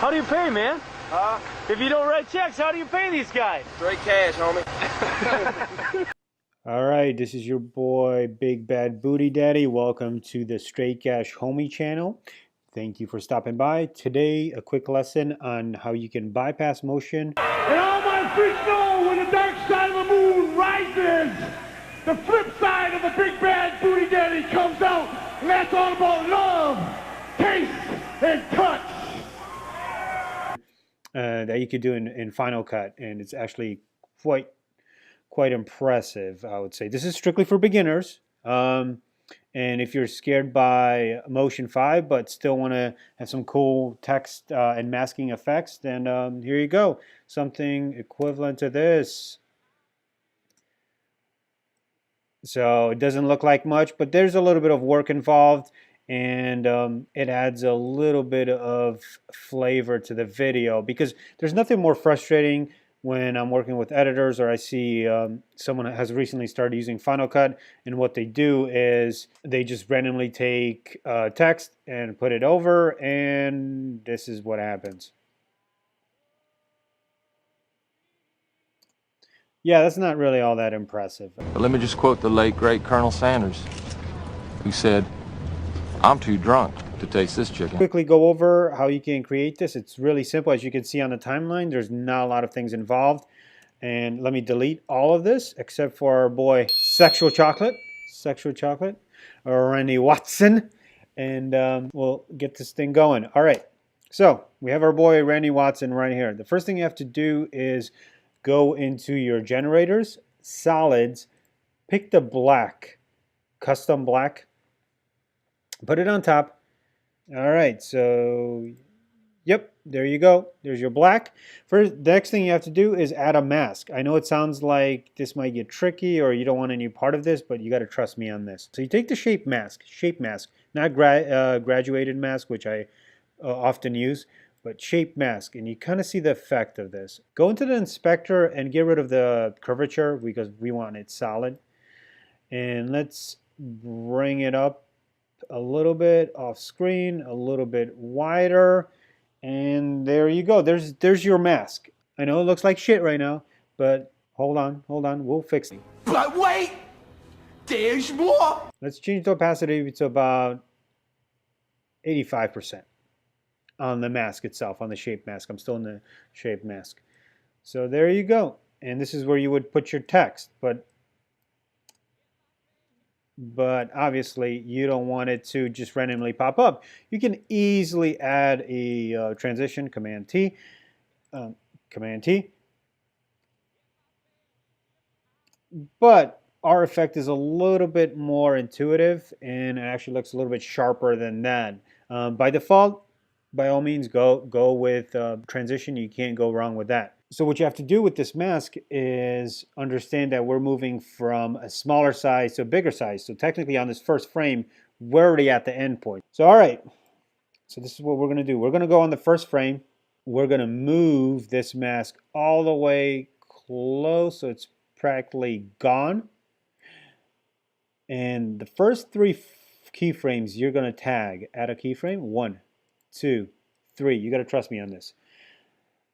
How do you pay, man? Huh? If you don't write checks, how do you pay these guys? Straight cash, homie. All right, this is your boy Big Bad Booty Daddy. Welcome to the Straight Cash Homie channel. Thank you for stopping by. Today, a quick lesson on how you can bypass motion. And all my freaks know when the dark side of the moon rises, the flip side of the Big Bad Booty Daddy comes out, and that's all about love, taste, and touch. That you could do in Final Cut, and it's actually quite impressive, I would say. This is strictly for beginners, and if you're scared by Motion 5 but still want to have some cool text and masking effects, then here you go, something equivalent to this. So it doesn't look like much, but there's a little bit of work involved, and it adds a little bit of flavor to the video, because there's nothing more frustrating when I'm working with editors or I see someone has recently started using Final Cut, and what they do is they just randomly take text and put it over, and this is what happens. Yeah, that's not really all that impressive. But let me just quote the late, great Colonel Sanders, who said, "I'm too drunk to taste this chicken." Quickly go over how you can create this. It's really simple. As you can see on the timeline, there's not a lot of things involved. And let me delete all of this except for our boy Sexual Chocolate, or Randy Watson. And we'll get this thing going. All right, so we have our boy Randy Watson right here. The first thing you have to do is go into your generators, solids, pick the black, custom black, put it on top. All right, so yep, there you go. There's your black. First, the next thing you have to do is add a mask. I know it sounds like this might get tricky or you don't want any part of this, but you got to trust me on this. So you take the shape mask, not graduated mask, which I often use, but shape mask, and you kind of see the effect of this. Go into the inspector and get rid of the curvature because we want it solid. And let's bring it up a little bit off screen, a little bit wider, and there you go. There's your mask. I know it looks like shit right now, but hold on, we'll fix it. But wait, there's more. Let's change the opacity to about 85% on the mask itself, on the shape mask. I'm still in the shape mask. So there you go. And this is where you would put your text, but obviously you don't want it to just randomly pop up. You can easily add a transition, Command T, but our effect is a little bit more intuitive, and it actually looks a little bit sharper than that. By default, by all means, go with transition. You can't go wrong with that. So what you have to do with this mask is understand that we're moving from a smaller size to a bigger size. So technically on this first frame, we're already at the end point. So all right, so this is what we're going to do. We're going to go on the first frame. We're going to move this mask all the way close so it's practically gone. And the first three keyframes you're going to tag. Add a keyframe. 1, 2, 3. You got to trust me on this.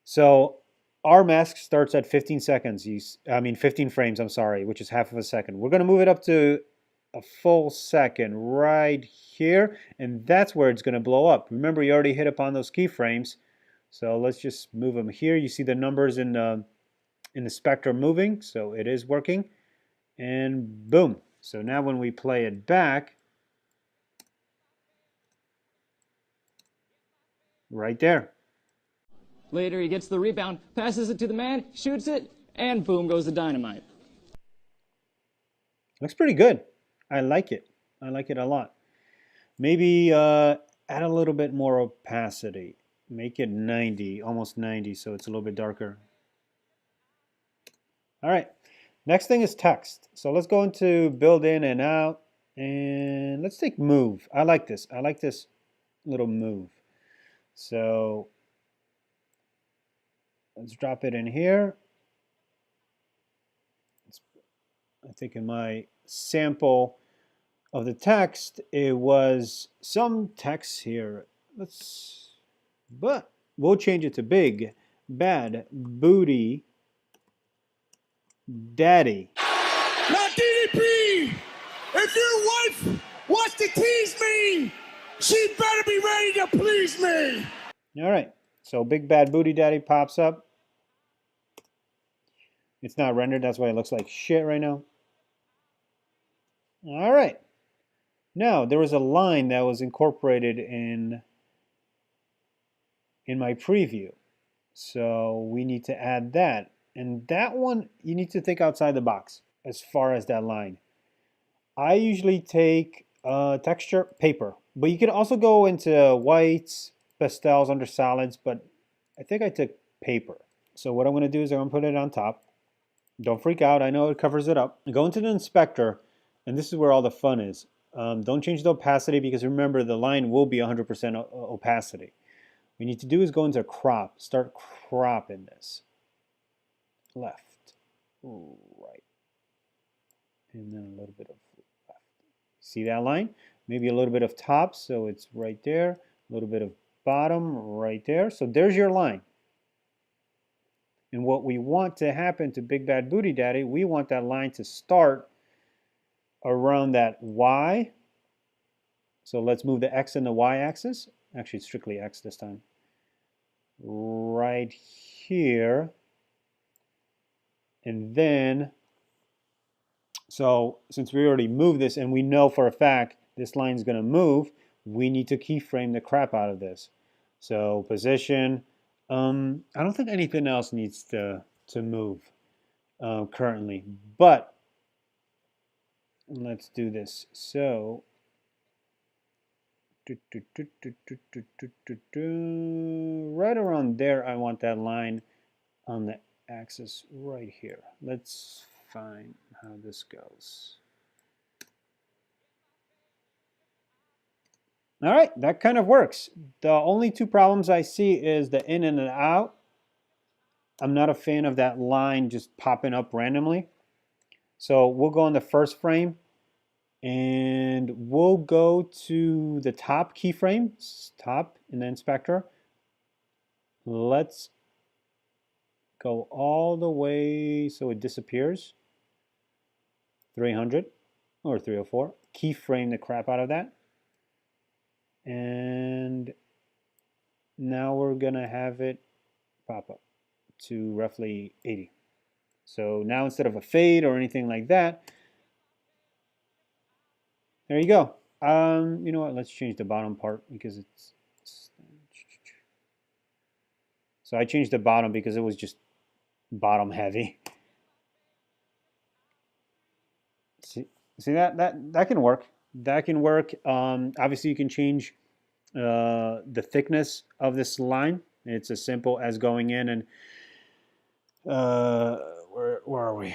So our mask starts at 15 seconds. 15 frames, I'm sorry, which is half of a second. We're going to move it up to a full second right here, and that's where it's going to blow up. Remember, you already hit upon those keyframes, so let's just move them here. You see the numbers in the spectrum moving, so it is working, and boom. So now when we play it back, right there. Later, he gets the rebound, passes it to the man, shoots it, and boom goes the dynamite. Looks pretty good. I like it. I like it a lot. Maybe add a little bit more opacity. Make it 90, almost 90, so it's a little bit darker. All right. Next thing is text. So let's go into build in and out, and let's take move. I like this. I like this little move. So let's drop it in here. I think in my sample of the text, it was some text here. But we'll change it to Big Bad Booty Daddy. Now, DDP, if your wife wants to tease me, she better be ready to please me. All right, so Big Bad Booty Daddy pops up. It's not rendered, that's why it looks like shit right now. All right. Now, there was a line that was incorporated in my preview. So we need to add that. And that one, you need to think outside the box as far as that line. I usually take texture paper, but you can also go into whites, pastels under solids, but I think I took paper. So what I'm going to do is I'm going to put it on top. Don't freak out. I know it covers it up. Go into the inspector, and this is where all the fun is. Don't change the opacity because remember the line will be 100% opacity. What you need to do is go into crop. Start cropping this. Left, right, and then a little bit of left. See that line? Maybe a little bit of top, so it's right there. A little bit of bottom, right there. So there's your line. And what we want to happen to Big Bad Booty Daddy, we want that line to start around that Y. So let's move the X and the Y axis. Actually, strictly X this time. Right here. And then, so since we already moved this and we know for a fact this line is going to move, we need to keyframe the crap out of this. So position. I don't think anything else needs to move currently, but let's do this. So right around there, I want that line on the axis right here. Let's find how this goes. All right, that kind of works. The only two problems I see is the in and the out. I'm not a fan of that line just popping up randomly. So we'll go on the first frame and we'll go to the top keyframe, top in the inspector. Let's go all the way so it disappears. 300 or 304. Keyframe the crap out of that. And now we're gonna have it pop up to roughly 80. So now instead of a fade or anything like that, there you go. You know what? Let's change the bottom part because it's. So I changed the bottom because it was just bottom heavy. See that can work. That can work. Obviously, you can change the thickness of this line. It's as simple as going in and where are we?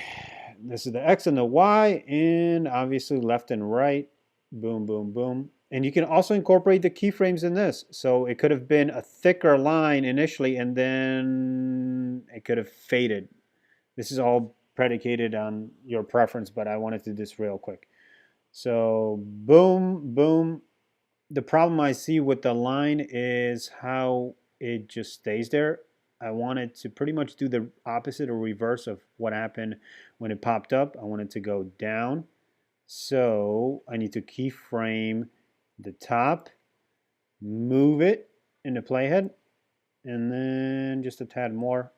This is the X and the Y, and obviously left and right. Boom, boom, boom. And you can also incorporate the keyframes in this. So it could have been a thicker line initially, and then it could have faded. This is all predicated on your preference, but I wanted to do this real quick. So boom, boom. The problem I see with the line is how it just stays there. I wanted to pretty much do the opposite or reverse of what happened when it popped up. I want it to go down. So I need to keyframe the top, move it in the playhead, and then just a tad more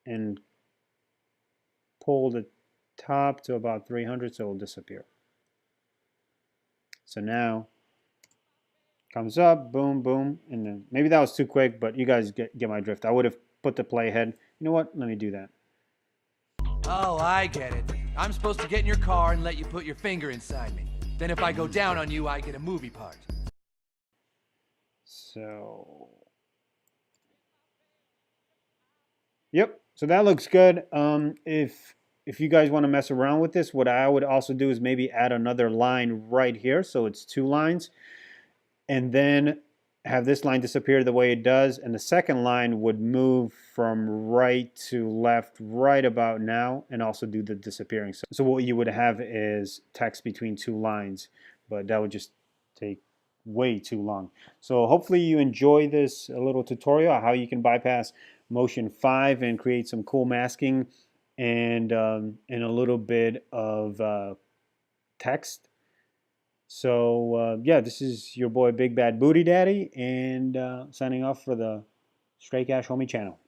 and pull the top to about 300 so it will disappear. So now comes up, boom, boom, and then maybe that was too quick, but you guys get my drift. I would have put the playhead. You know what? Let me do that. Oh, I get it. I'm supposed to get in your car and let you put your finger inside me. Then if I go down on you, I get a movie part. So, yep. So that looks good. If you guys want to mess around with this, what I would also do is maybe add another line right here. So it's 2 lines. And then have this line disappear the way it does. And the second line would move from right to left right about now and also do the disappearing. So what you would have is text between 2 lines. But that would just take way too long. So hopefully you enjoy this little tutorial on how you can bypass Motion 5 and create some cool masking and a little bit of text. So yeah, this is your boy Big Bad Booty Daddy, and signing off for the Stray Cash Homie channel.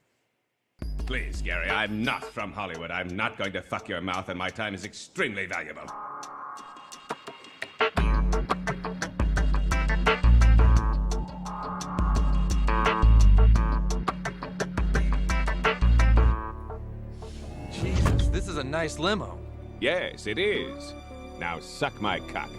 Please, Gary, I'm not from Hollywood. I'm not going to fuck your mouth, and my time is extremely valuable. Jesus, this is a nice limo. Yes, it is. Now suck my cock.